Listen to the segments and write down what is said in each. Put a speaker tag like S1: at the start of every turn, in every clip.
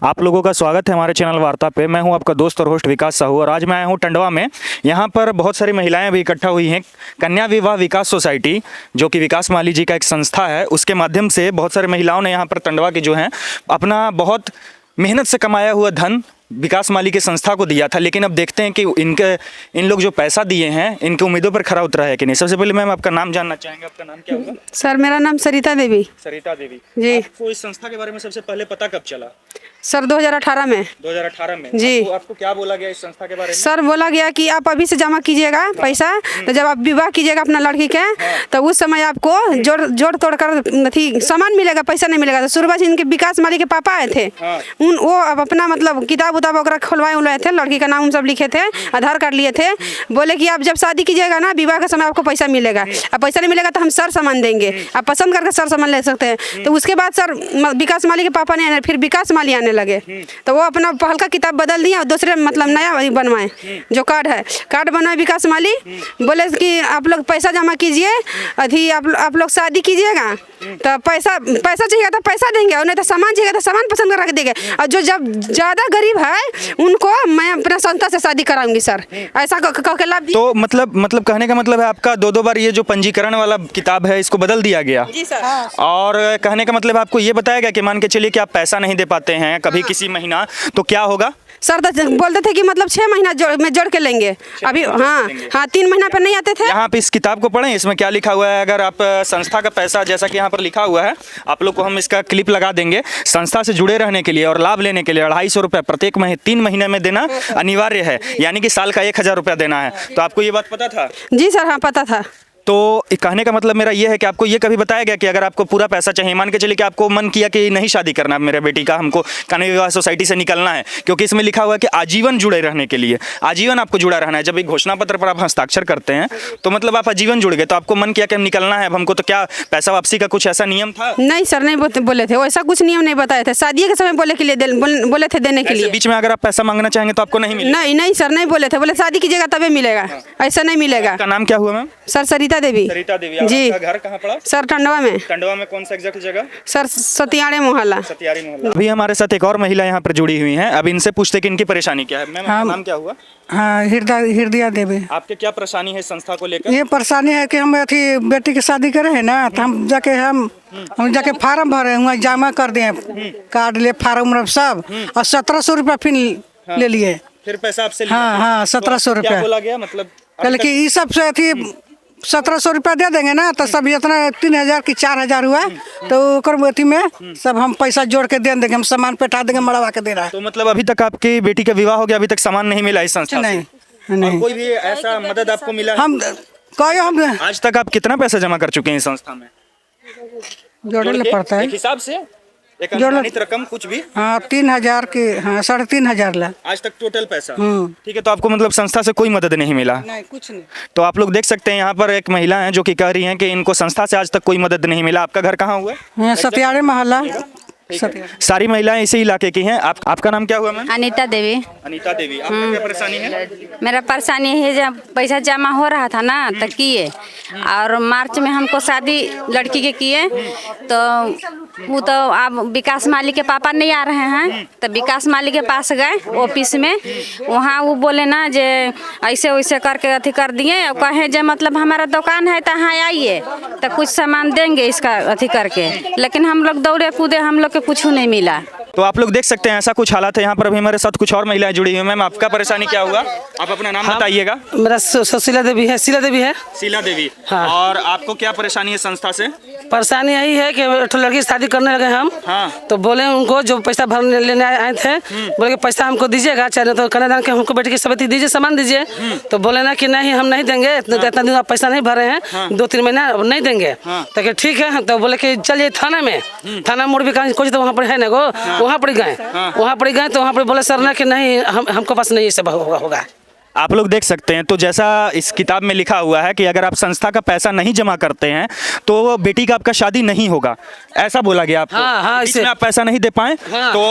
S1: आप लोगों का स्वागत है हमारे चैनल वार्ता पे। मैं हूं आपका दोस्त और होस्ट विकास साहू और आज मैं आया हूं टंडवा में। यहां पर बहुत सारी महिलाएं भी इकट्ठा हुई हैं। कन्या विवाह विकास सोसाइटी जो कि विकास माली जी का एक संस्था है, उसके माध्यम से बहुत सारी महिलाओं ने यहां पर टंडवा की जो है अपना बहुत मेहनत से कमाया हुआ धन विकास माली के संस्था को दिया था। लेकिन अब देखते हैं कि इन लोग जो पैसा दिए हैं इनके उम्मीदों पर खरा उतरा है कि नहीं। सबसे पहले मैम आपका नाम जानना चाहेंगे, आपका नाम क्या होगा?
S2: सर मेरा नाम सरिता देवी।
S1: सरिता देवी
S2: जी।
S1: आपको इस संस्था के बारे में सबसे पहले पता कब चला?
S2: सर 2018 में।
S1: 2018 में
S2: जी।
S1: आपको क्या बोला गया इस संस्था के बारे में?
S2: सर बोला गया कि आप अभी से जमा कीजिएगा पैसा, तो जब आप विवाह कीजिएगा अपना लड़की के तो उस समय आपको जोड़ तोड़ कर सामान मिलेगा, पैसा नहीं मिलेगा। तो शुरुआत इनके विकास माली के पापा आए थे, वो अब अपना मतलब किताब उताब वगैरह खुलवाए उलवाए थे, लड़की का नाम सब लिखे थे, आधार कार्ड लिए थे। बोले कि आप जब शादी कीजिएगा ना विवाह के समय आपको पैसा मिलेगा, अब पैसा नहीं मिलेगा तो हम सर सामान देंगे, आप पसंद करके सर सामान ले सकते हैं। तो उसके बाद सर विकास माली के पापा ने फिर विकास माली आने लगे, तो वो अपना पहल का किताब बदल दिया और दूसरे मतलब नया बनवाए जो कार्ड बनवाए विकास माली। बोले कि आप लोग पैसा जमा कीजिए, अभी आप लोग शादी कीजिएगा तो पैसा चाहिए तो पैसा देंगे, और नहीं तो सामान चाहिए तो सामान पसंद करा के देंगे। और जो जब ज़्यादा गरीब है उनको मैं अपना संस्था से शादी कराऊंगी सर, ऐसा कह के लाभ।
S1: तो मतलब कहने का मतलब है आपका दो बार ये जो पंजीकरण वाला किताब है इसको बदल दिया गया।
S2: जी सर।
S1: और कहने का मतलब आपको ये बताया गया कि मान के चलिए कि आप पैसा नहीं दे पाते हैं कभी किसी महीना, तो क्या होगा?
S2: सर तो बोलते थे कि मतलब 6 महीना में जोड़ के लेंगे। अभी हाँ 3 महीना पर नहीं आते थे।
S1: यहाँ पे इस किताब को पढ़ें, इसमें क्या लिखा हुआ है। अगर आप संस्था का पैसा, जैसा कि यहाँ पर लिखा हुआ है, आप लोग को हम इसका क्लिप लगा देंगे। संस्था से जुड़े रहने के लिए और लाभ लेने के लिए 250 रुपये प्रत्येक 3 महीने में देना अनिवार्य है, यानी कि साल का 1000 रुपया देना है। तो आपको ये बात पता था?
S2: जी सर हाँ पता था।
S1: तो कहने का मतलब मेरा ये है कि आपको ये कभी बताया गया कि अगर आपको पूरा पैसा चाहिए, मान के चलिए कि आपको मन किया कि नहीं शादी करना मेरे बेटी का, हमको कन्या विवाह सोसाइटी से निकलना है, क्योंकि इसमें लिखा हुआ है कि आजीवन जुड़े रहने के लिए, आजीवन आपको जुड़ा रहना है। जब एक घोषणा पत्र पर आप हस्ताक्षर करते हैं तो मतलब आप आजीवन जुड़ गए, तो आपको मन किया कि हम निकलना है अब हमको, तो क्या पैसा वापसी का कुछ ऐसा नियम था?
S2: नहीं सर नहीं बोले थे, वैसा कुछ नियम नहीं बताए थे। शादी के समय बोले के लिए बोले थे देने के लिए।
S1: बीच में अगर आप पैसा मांगना चाहेंगे तो आपको नहीं मिलेगा?
S2: नहीं सर नहीं बोले थे, बोले शादी कीजिएगा तभी मिलेगा, ऐसा नहीं मिलेगा।
S1: आपका नाम क्या हुआ मैम?
S2: सर सरिता देवी।
S1: सरिता देवी।
S2: जी।
S1: घर कहाँ पड़ा?
S2: सर टंडवा में।
S1: टंडवा में कौन सा एग्जैक्ट जगह?
S2: सर सतियाड़ी मोहल्ला।
S1: सतियाड़ी मोहल्ला। अभी हमारे साथ एक और महिला यहाँ पर जुड़ी हुई हैं, अब इनसे पूछते कि इनकी परेशानी क्या है। मैम आपका नाम क्या हुआ?
S3: हाँ हृदय देवी।
S1: आपके क्या परेशानी है संस्था को लेकर?
S3: ये परेशानी है कि हम अथी बेटी की शादी करे हैं ना, तो हम जाके फार्म भरे हुए जमा कर दिए, कार्ड ले फार्म सब, और 1700 रुपया फिर ले लिए।
S1: फिर पैसा आपसे?
S3: हाँ 1700 रुपया
S1: बोला गया, मतलब
S3: कल कि इस सब से अथी 1700 रुपया दे देंगे ना, तो सब इतना 3000 की 4000 हुआ, तो अथी में सब हम पैसा जोड़ के दे देंगे, हम सामान पेटा देंगे, मड़वा के दे रहा है।
S1: तो मतलब अभी तक आपकी बेटी का विवाह हो गया, अभी तक सामान नहीं मिला इस संस्था से?
S3: नहीं।
S1: कोई भी ऐसा मदद आपको मिला?
S3: हम
S1: आज तक आप कितना पैसा जमा कर चुके हैं इस संस्था में?
S3: जोड़ना पड़ता है
S1: हिसाब से एक अनुमानित रकम कुछ भी?
S3: हाँ 3000 की, हाँ 3500 ला
S1: आज तक टोटल पैसा। ठीक है, तो आपको मतलब संस्था से कोई मदद नहीं मिला?
S3: नहीं कुछ नहीं।
S1: तो आप लोग देख सकते हैं यहाँ पर एक महिला है जो कि कह रही हैं कि इनको संस्था से आज तक कोई मदद नहीं मिला। आपका घर कहाँ हुआ है?
S3: सतियाड़ी मोहल्ला।
S1: सारी महिलाएं इसी इलाके की हैं। आपका नाम क्या हुआ मैम?
S4: अनीता देवी।
S1: अनीता देवी। आपका क्या परेशानी है?
S4: मेरा परेशानी है जब पैसा जमा हो रहा था ना तो किए, और मार्च में हमको शादी लड़की के किए, तो वो तो अब विकास माली के पापा नहीं आ रहे हैं, तो विकास माली के पास गए ऑफिस में, वहाँ वो बोले ना जे ऐसे वैसे करके अथी कर दिए, और कहे जे मतलब हमारा दुकान है तो यहाँ आइए तो कुछ सामान देंगे इसका अथी करके। लेकिन हम लोग दौड़े कूदे, हम लोग कुछ नहीं मिला।
S1: तो आप लोग देख सकते हैं ऐसा कुछ हालात है। यहाँ पर अभी हमारे साथ कुछ और महिलाएं जुड़ी हुई हैं। मैम आपका परेशानी क्या हुआ? आप अपना नाम बताइएगा।
S3: मेरा शीला देवी है। शीला देवी।
S1: हाँ। और आपको क्या परेशानी है संस्था से?
S3: परेशानी यही है कि लड़की की शादी करने लगे हम। हाँ। तो बोले उनको जो पैसा भरने लेने आए थे, बोले कि पैसा हमको दीजिएगा, चाहे तो कन्यादान के हमको बेटी की सबती दीजिए, सामान दीजिए। तो बोले ना कि नहीं हम नहीं देंगे, इतना दिन आप पैसा नहीं भरे हैं, 2-3 महीना नहीं देंगे। तो ठीक है, तो बोले कि चलिए थाना में, थाना मोड़ भी कुछ तो वहाँ पर है ना गो, वहाँ पर गए, तो वहाँ पर बोले सर ना कि नहीं हमको पास नहीं ये सब होगा।
S1: आप लोग देख सकते हैं। तो जैसा इस किताब में लिखा हुआ है कि अगर आप संस्था का पैसा नहीं जमा करते हैं तो बेटी का आपका शादी नहीं होगा, ऐसा बोला गया आपको।
S3: हाँ,
S1: इसमें आप पैसा नहीं दे पाए तो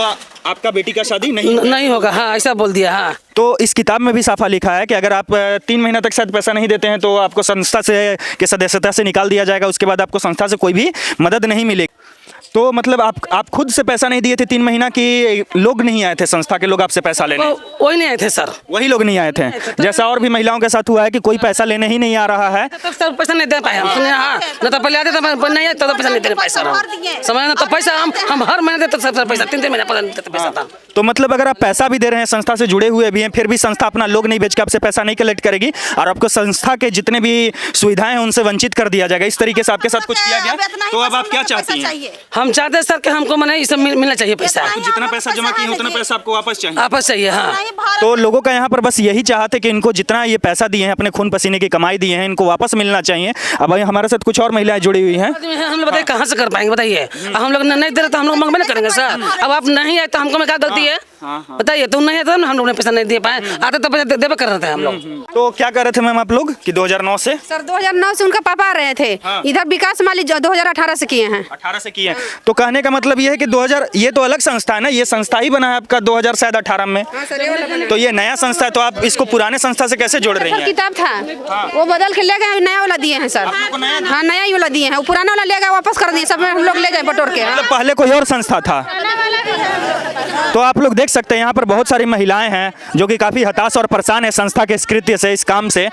S1: आपका बेटी का शादी नहीं
S3: होगा। हाँ ऐसा बोल दिया। हाँ
S1: तो इस किताब में भी साफा लिखा है कि अगर आप 3 महीना तक शायद पैसा नहीं देते हैं तो आपको संस्था से के सदस्यता से निकाल दिया जाएगा। उसके बाद आपको संस्था से कोई भी मदद नहीं मिलेगी। तो मतलब आप खुद से पैसा नहीं दिए थे 3 महीना की, लोग नहीं आए थे संस्था के लोग आपसे पैसा लेने?
S3: वही नहीं आए थे सर,
S1: वही लोग नहीं आए थे, जैसा और भी महिलाओं के साथ हुआ है कि कोई पैसा लेने ही नहीं आ रहा है।
S3: तब सर पैसा नहीं दे पाए हम, सुनिए हाँ, न तो पहले आते तो नहीं आए तो पैसा नहीं दे पाए सर हम, समझ ना, तो पैसा हम हर महीने देते सर पैसा, 3 महीने पता नहीं देते पैसा था।
S1: तो मतलब अगर आप पैसा भी दे रहे हैं, संस्था से जुड़े हुए भी हैं, फिर भी संस्था अपना लोग नहीं बेच के आपसे पैसा नहीं कलेक्ट करेगी और आपको संस्था के जितने भी सुविधाएं हैं उनसे वंचित कर दिया जाएगा, इस तरीके से आपके साथ कुछ किया गया। तो अब आप क्या चाहती हैं?
S3: हम चाहते हैं सर कि हमको मने इसमें मिलना चाहिए पैसा,
S1: जितना पैसा जमा किए उतना पैसा आपको वापस चाहिए।
S3: वापस चाहिए हाँ।
S1: तो लोगों का यहाँ पर बस यही चाहते कि इनको जितना ये पैसा दिए हैं, अपने खून पसीने की कमाई दिए हैं, इनको वापस मिलना चाहिए। अब हमारे साथ कुछ और महिलाएं जुड़ी हुई हैं।
S3: हम लोग बताइए कहाँ से कर पाएंगे बताइए, हम लोग नहीं दे रहे तो हम लोग मंगवा नहीं करेंगे सर। अब आप नहीं आए तो हमको में क्या गलती है बताइए, तुम नहीं आए तो हम लोग ने पैसा नहीं दे पाए, आते तो पैसा देवे कर रहे थे हम लोग।
S1: तो क्या कर रहे थे मैम आप लोग कि 2009 से?
S2: सर 2009 से उनका पापा आ रहे थे, इधर विकास माली 2018 से किए हैं।
S1: 18 से किए हैं। तो कहने का मतलब ये है कि 2000, ये तो अलग संस्था है ना, ये संस्था ही बना है आपका 2018 में, तो ये नया संस्था है, तो आप इसको पुराने संस्था से कैसे जोड़ रही हैं?
S2: किताब था वो बदल के ले गए, नया वाला दिए हैं सर। हाँ नया ही वाला दिए हैं, वो पुराना वाला ले गए वापस कर दिए, सब हम लोग ले गए बटोर के।
S1: मतलब पहले कोई और संस्था था। तो आप लोग देख सकते हैं यहाँ पर बहुत सारी महिलाएं हैं जो कि काफ़ी हताश और परेशान है संस्था के इस कृत्य से, इस काम से।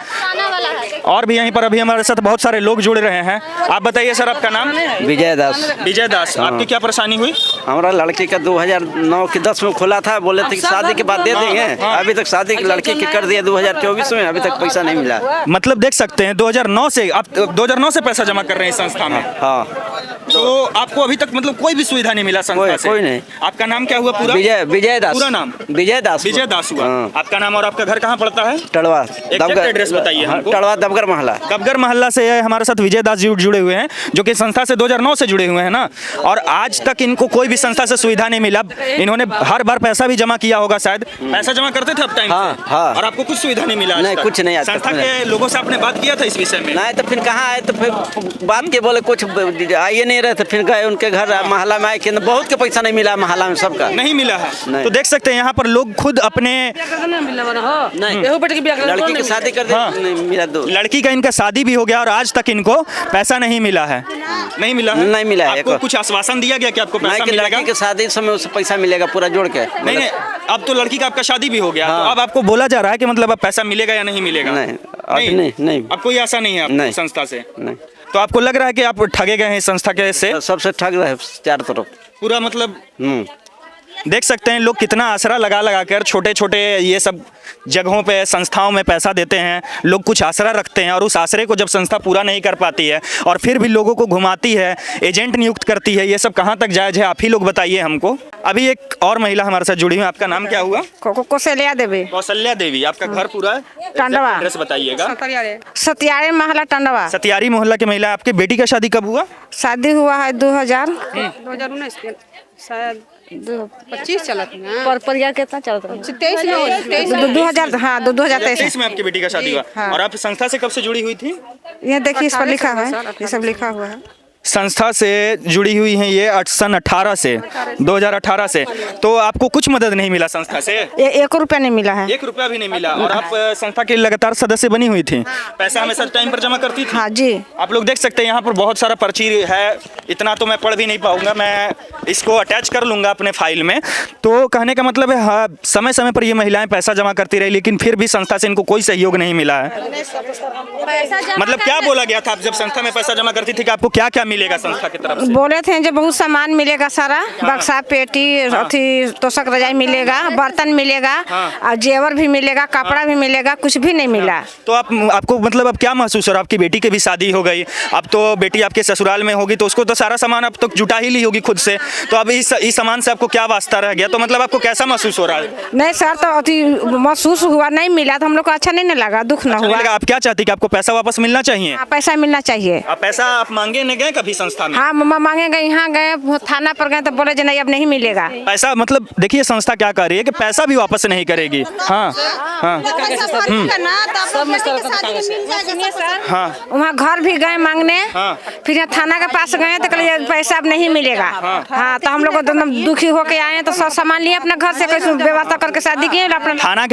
S1: और भी यहीं पर अभी हमारे साथ बहुत सारे लोग जुड़ रहे हैं। आप बताइए सर, आपका नाम?
S5: विजय दास।
S1: विजय दास, आपकी क्या परेशानी हुई?
S5: हमारा लड़की का 2009 के 10 में खुला था, बोले थे कि शादी के बाद दे देंगे, अभी तक शादी की लड़की की कर दिया 2024 में, अभी तक पैसा नहीं मिला।
S1: मतलब देख सकते हैं 2009 से आप 2009 से पैसा जमा कर रहे हैं संस्था में?
S5: हाँ।
S1: तो आपको अभी तक मतलब कोई भी सुविधा नहीं मिला संस्था से?
S5: कोई नहीं।
S1: आपका नाम क्या हुआ पूरा?
S5: विजय दास।
S1: पूरा नाम?
S5: विजय दास।
S1: विजय दास हुआ। आपका नाम और आपका घर कहाँ पड़ता है?
S5: टड़वा।
S1: एग्जैक्ट एड्रेस बताइए हमको।
S5: टड़वा दबगर महला।
S1: दबगर महल्ला से हमारे साथ विजय दास जी जुड़े हुए हैं, जो कि संस्था से 2009 से जुड़े हुए हैं ना, और आज तक इनको कोई भी संस्था से सुविधा नहीं मिला। इन्होंने हर बार पैसा भी जमा किया होगा, शायद पैसा जमा करते थे आप टाइम से?
S5: हाँ।
S1: और आपको कुछ सुविधा नहीं मिला?
S5: नहीं, कुछ नहीं।
S1: संस्था के लोगों से आपने बात किया था इस विषय में?
S5: नहीं, तो फिर कहाँ आए, तो फिर बात के बोले कुछ आइए नहीं रहे, तो फिर गए उनके घर महला में आए कि बहुत के पैसा नहीं मिला, महला में सबका नहीं
S1: मिला है। तो देख सकते हैं यहाँ पर लोग खुद अपने
S5: लड़की की शादी कर दे, मिला दो।
S1: लड़की का इनका शादी भी हो गया और आज तक इनको पैसा नहीं मिला है। नहीं मिला है?
S5: नहीं मिला है।
S1: आपको कुछ आश्वासन दिया गया कि आपको पैसा मिलेगा?
S5: लड़की की शादी समय उसे पैसा मिलेगा पूरा जोड़ के।
S1: नहीं, अब तो लड़की का आपका शादी भी हो गया, तो अब आपको बोला जा रहा है कि मतलब अब पैसा मिलेगा या नहीं मिलेगा?
S5: नहीं,
S1: अब कोई आशा नहीं है आपको संस्था से?
S5: नहीं।
S1: तो आपको लग रहा है कि आप ठगे गए हैं संस्था के से?
S5: सबसे ठग रहे चारों तरफ
S1: पूरा, मतलब देख सकते हैं लोग कितना आसरा लगा लगा कर छोटे छोटे ये सब जगहों पे संस्थाओं में पैसा देते हैं। लोग कुछ आसरा रखते हैं और उस आसरे को जब संस्था पूरा नहीं कर पाती है और फिर भी लोगों को घुमाती है, एजेंट नियुक्त करती है, ये सब कहाँ तक जायज़ है? आप ही लोग बताइए हमको। अभी एक और महिला हमारे साथ जुड़ी हुई है, आपका नाम क्या हुआ?
S2: कौशल्या देवी।
S1: कौशल्या देवी, आपका घर पूरा
S2: टंडवा।
S1: एड्रेस बताइएगा।
S2: सतियारी मोहल्ला टंडवा।
S1: सतियारी मोहल्ला की महिला। आपकी बेटी का शादी कब हुआ?
S2: शादी हुआ है 2019 शायद 25 चला था पर परिवार कितना चलता है 2000 हाँ 2023
S1: में आपकी बेटी का शादी हुआ।
S2: हाँ।
S1: और आप संस्था से कब से जुड़ी हुई थी?
S2: ये देखिए इस पर लिखा है, ये सब लिखा हुआ है।
S1: संस्था से जुड़ी हुई हैं ये सन 18 से 2018 से। तो आपको कुछ मदद नहीं मिला संस्था से?
S2: 1 रुपया नहीं मिला है।
S1: 1 रुपया भी नहीं मिला। और आप संस्था की लगातार सदस्य बनी हुई थी, पैसा हमेशा टाइम पर जमा करती थी?
S2: हाँ जी।
S1: आप लोग देख सकते हैं यहाँ पर बहुत सारा पर्ची है, इतना तो मैं पढ़ भी नहीं पाऊंगा, मैं इसको अटैच कर लूंगा अपने फाइल में। तो कहने का मतलब है हाँ, समय समय पर ये महिलाएं पैसा जमा करती रही, लेकिन फिर भी संस्था से इनको कोई सहयोग नहीं मिला है। मतलब क्या बोला गया था आप जब संस्था में पैसा जमा करती थी कि आपको क्या क्या मिलेगा संस्था की तरफ से?
S2: बोले थे जो बहुत सामान मिलेगा सारा, बक्सा पेटी अथी तोशक रजाई मिलेगा, बर्तन मिलेगा और जेवर भी मिलेगा, कपड़ा भी मिलेगा, कुछ भी नहीं मिला।
S1: तो आपको मतलब अब क्या महसूस हो रहा है? आपकी बेटी की भी शादी हो गई, अब तो बेटी आपके ससुराल में होगी, तो उसको तो सारा सामान अब तो जुटा ही ली होगी खुद से, तो अब इस सामान से आपको क्या वास्ता रह गया? तो मतलब आपको कैसा महसूस हो रहा है?
S2: नहीं सर, तो अति महसूस हुआ, नहीं मिला तो हम लोग को अच्छा नहीं लगा, दुख न हुआ।
S1: आप क्या चाहती कि आपको पैसा वापस मिलना चाहिए?
S2: पैसा मिलना चाहिए।
S1: आप पैसा आप मांगे नहीं गए कभी संस्था में?
S2: हाँ मम्मा मांगे गए, यहाँ गए थाना पर गए तो बोले नहीं अब नहीं मिलेगा
S1: पैसा। मतलब देखिए संस्था क्या कर रही है कि पैसा भी वापस नहीं करेगी। हाँ हाँ हाँ।
S2: वहाँ घर भी गए मांगने, फिर यहाँ थाना के पास गए तो कहले पैसा अब नहीं मिलेगा। हाँ तो हम लोग एकदम दुखी होके आए तो सब सामान लिए अपने घर से, कैसे व्यवस्था करके शादी किए अपने।
S1: थाना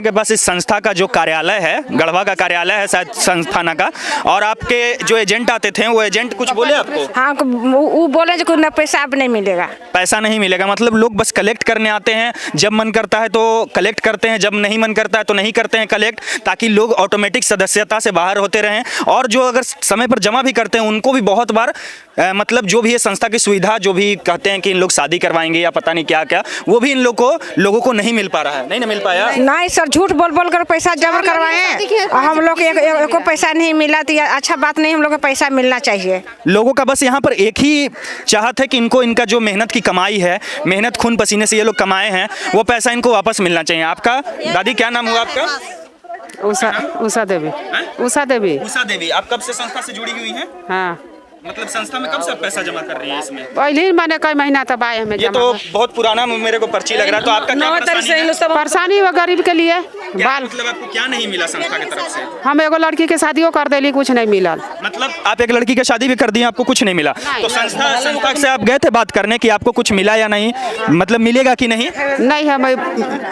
S1: के पास इस संस्था का जो कार्यालय है, गढ़वा का कार्यालय है शायद थाना का, और आपके जो एजेंट आते थे वो एजेंट कुछ बोले आपको?
S6: हाँ वो बोले जो ना पैसा अब नहीं मिलेगा।
S1: पैसा नहीं मिलेगा मतलब लोग बस कलेक्ट करने आते हैं, जब मन करता है तो कलेक्ट करते हैं, जब नहीं मन करता है तो नहीं करते हैं कलेक्ट, ताकि लोग ऑटोमेटिक सदस्यता से बाहर होते रहें। और जो अगर समय पर जमा भी करते हैं उनको भी बहुत बार मतलब जो भी है संस्था की सुविधा, जो भी कहते हैं कि इन लोग शादी करवाएंगे या पता नहीं क्या क्या, वो भी इन लोगों को नहीं मिल पा रहा है। नहीं ना मिल पाया?
S6: नहीं सर, झूठ बोल बोल कर पैसा जमा करवाए और हम लोग को पैसा नहीं मिला तो ये अच्छा बात नहीं। हम लोग को पैसा मिलना चाहिए।
S1: लोगों का बस यहाँ पर एक ही चाहत है कि इनका जो मेहनत की कमाई है, मेहनत खून पसीने से ये लोग कमाए हैं, वो पैसा इनको वापस मिलना चाहिए। आपका दादी क्या नाम हुआ आपका?
S3: उषा देवी। उषा देवी।
S1: उषा देवी, आप कब से संस्था से जुड़ी हुई हैं?
S3: हाँ,
S1: मतलब संस्था में कब से आप पैसा जमा कर रही हैं इसमें?
S3: पहले मैंने कई महीना तब आए हमें
S1: ये तो बहुत पुराना मेरे को पर्ची लग रहा है। तो आपका क्या परेशानी है?
S3: परेशानी हुआ गरीब के लिए।
S1: क्या मतलब आपको क्या नहीं मिला संस्था की तरफ से?
S3: हम एगो लड़की के शादियों कर देली, कुछ नहीं मिला।
S1: मतलब आप एक लड़की की शादी भी कर दी, आपको कुछ नहीं मिला? तो संस्था से आप गए थे बात करने कि आपको कुछ मिला या नहीं, मतलब मिलेगा कि नहीं?
S3: नहीं, हम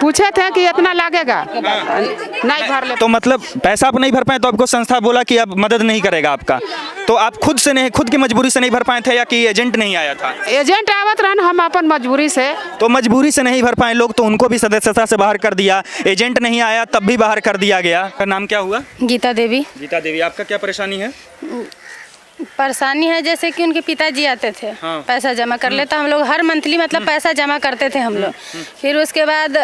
S3: पूछे थे कि इतना लगेगा, नहीं भर ले।
S1: तो मतलब पैसा आप नहीं भर पाए तो आपको संस्था बोला कि अब मदद नहीं करेगा आपका। तो आप खुद की मजबूरी से नहीं भर पाए थे या कि एजेंट नहीं आया था?
S3: एजेंट आवत रहन, हम अपन मजबूरी से।
S1: तो मजबूरी से नहीं भर पाए लोग तो उनको भी सदस्यता से बाहर कर दिया, एजेंट नहीं आया तब भी बाहर कर दिया गया। का नाम क्या हुआ?
S4: गीता देवी।
S1: गीता देवी, आपका क्या परेशानी है?
S4: परेशानी है जैसे कि उनके पिताजी आते थे,
S1: हाँ।
S4: पैसा जमा कर लेता, हम लोग हर मंथली मतलब पैसा जमा करते थे हम लोग। फिर उसके बाद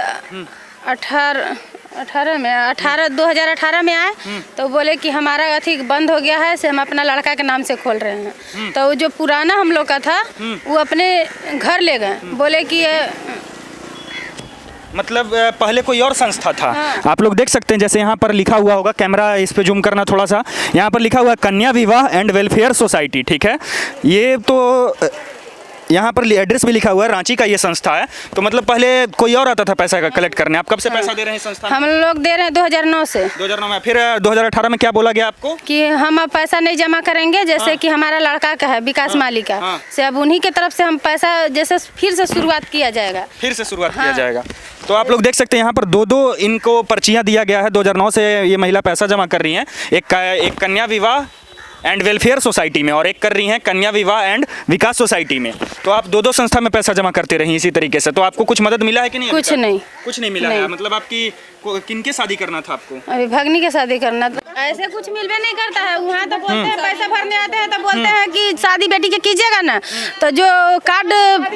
S4: 2018 में आए तो बोले कि हमारा अथी बंद हो गया है, से हम अपना लड़का के नाम से खोल रहे हैं। तो जो पुराना हम लोग का था वो अपने घर ले गए, बोले कि
S1: मतलब पहले कोई और संस्था था। आप लोग देख सकते हैं जैसे यहाँ पर लिखा हुआ होगा, कैमरा इस पे जूम करना थोड़ा सा, यहाँ पर लिखा हुआ है कन्या विवाह एंड वेलफेयर सोसाइटी, ठीक है। ये तो यहाँ पर एड्रेस भी लिखा हुआ है, रांची का ये संस्था है। तो मतलब पहले कोई और आता था पैसा का कलेक्ट करने, आप कब से पैसा दे रहे हैं संस्था?
S4: हम लोग दे रहे हैं 2009 से।
S1: 2009 में। फिर 2018 में क्या बोला गया आपको?
S4: कि हम अब पैसा नहीं जमा करेंगे, जैसे कि हमारा लड़का का है, विकास माली का, से अब उन्हीं के तरफ से हम पैसा जैसे फिर से शुरुआत किया जाएगा।
S1: किया जाएगा। तो आप लोग देख सकते हैं यहाँ पर दो इनको पर्चियाँ दिया गया है। 2009 से ये महिला पैसा जमा कर रही हैं, एक कन्या विवाह एंड वेलफेयर सोसाइटी में और एक कर रही हैं कन्या विवाह एंड विकास सोसाइटी में। तो आप दो संस्था में पैसा जमा करते रही इसी तरीके से। तो आपको कुछ मदद मिला है कि नहीं?
S4: कुछ नहीं
S1: मिला है। मतलब आपकी किनके शादी करना था आपको?
S4: अभी भगनी के शादी करना था। ऐसे कुछ मिलवे नहीं करता है वहाँ, तो बोलते हैं पैसा भरने आते हैं तो बोलते हैं कि शादी बेटी के कीजिएगा ना, तो जो कार्ड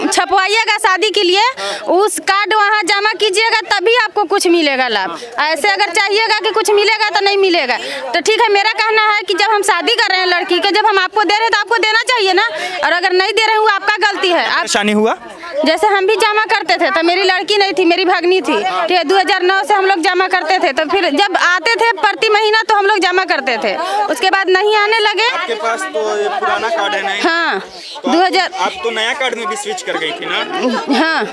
S4: छपवाइएगा शादी के लिए, उस कार्ड वहाँ जमा कीजिएगा तभी आपको कुछ मिलेगा लाभ। ऐसे अगर चाहिएगा कि कुछ मिलेगा तो नहीं मिलेगा। तो ठीक है, मेरा कहना है कि जब हम शादी कर रहे हैं लड़की के, जब हम आपको दे रहे हैं तो आपको देना चाहिए ना, और अगर नहीं दे रहे हैं वो आपका गलती है। आप
S1: परेशानी हुआ?
S4: जैसे हम भी जमा करते थे, तो मेरी लड़की नहीं थी, मेरी भगनी थी, ठीक है। 2009 से हम लोग जमा करते थे, तो फिर जब आते थे प्रति महीना तो हम लोग जमा करते थे, उसके बाद नहीं आने लगे।
S1: आपके पास तो ये पुराना कार्ड है ना?
S4: हाँ,
S1: तो
S4: 2000
S1: आप तो नया कार्ड में भी स्विच कर गई थी ना?
S4: हाँ,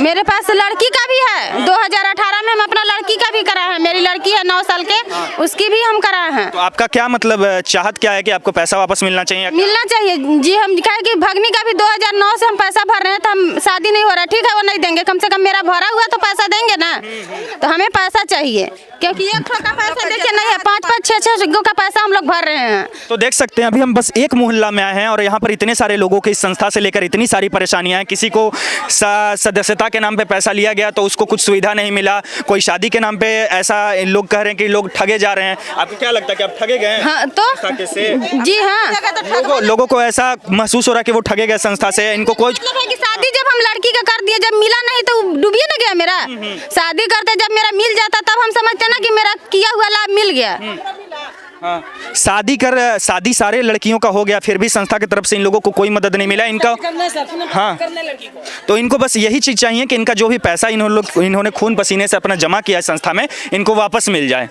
S4: मेरे पास लड़की का भी है। 2018 में हम अपना लड़की का भी कराए हैं, मेरी लड़की है 9 साल के, उसकी भी हम कराए हैं।
S1: तो आपका क्या मतलब चाहत क्या है कि आपको पैसा वापस मिलना चाहिए?
S4: मिलना चाहिए जी। हम कहे कि भगनी का भी 2009 से हम पैसा भर रहे हैं, तो हम शादी नहीं हो रहा, ठीक है, वो नहीं देंगे, कम से कम मेरा भरा हुआ तो पैसा देंगे ना। तो हमें पैसा चाहिए, क्योंकि एक का पैसा देखिए नहीं है, 5-5, 6-6 गो का पैसा हम लोग भर रहे हैं।
S1: तो देख सकते हैं अभी हम बस एक मोहल्ला में आए हैं और यहाँ पर इतने सारे लोगों के इस संस्था से लेकर इतनी सारी परेशानियां हैं। किसी को सदस्यता के नाम पे पैसा लिया गया तो उसको कुछ सुविधा नहीं मिला, कोई शादी के नाम पे ऐसा लोग कह रहे हैं कि लोग ठगे जा रहे हैं। आपको क्या लगता है कि आप ठगे गए हैं?
S4: हाँ, तो जी हाँ,
S1: लोगों को ऐसा महसूस हो रहा है कि वो ठगे गए संस्था से। इनको कोई
S4: मतलब है कि शादी जब हम लड़की का कर दिए, जब मिला नहीं तो डूबिए ना गया मेरा। शादी करते जब मेरा मिल जाता तब हम समझते ना कि मेरा किया हुआ लाभ मिल गया।
S1: हाँ। शादी सारे लड़कियों का हो गया, फिर भी संस्था की तरफ से इन लोगों को कोई मदद नहीं मिला इनका। हाँ, तो इनको बस यही चीज़ चाहिए कि इनका जो भी पैसा इन्होंने खून पसीने से अपना जमा किया है संस्था में, इनको वापस मिल जाए।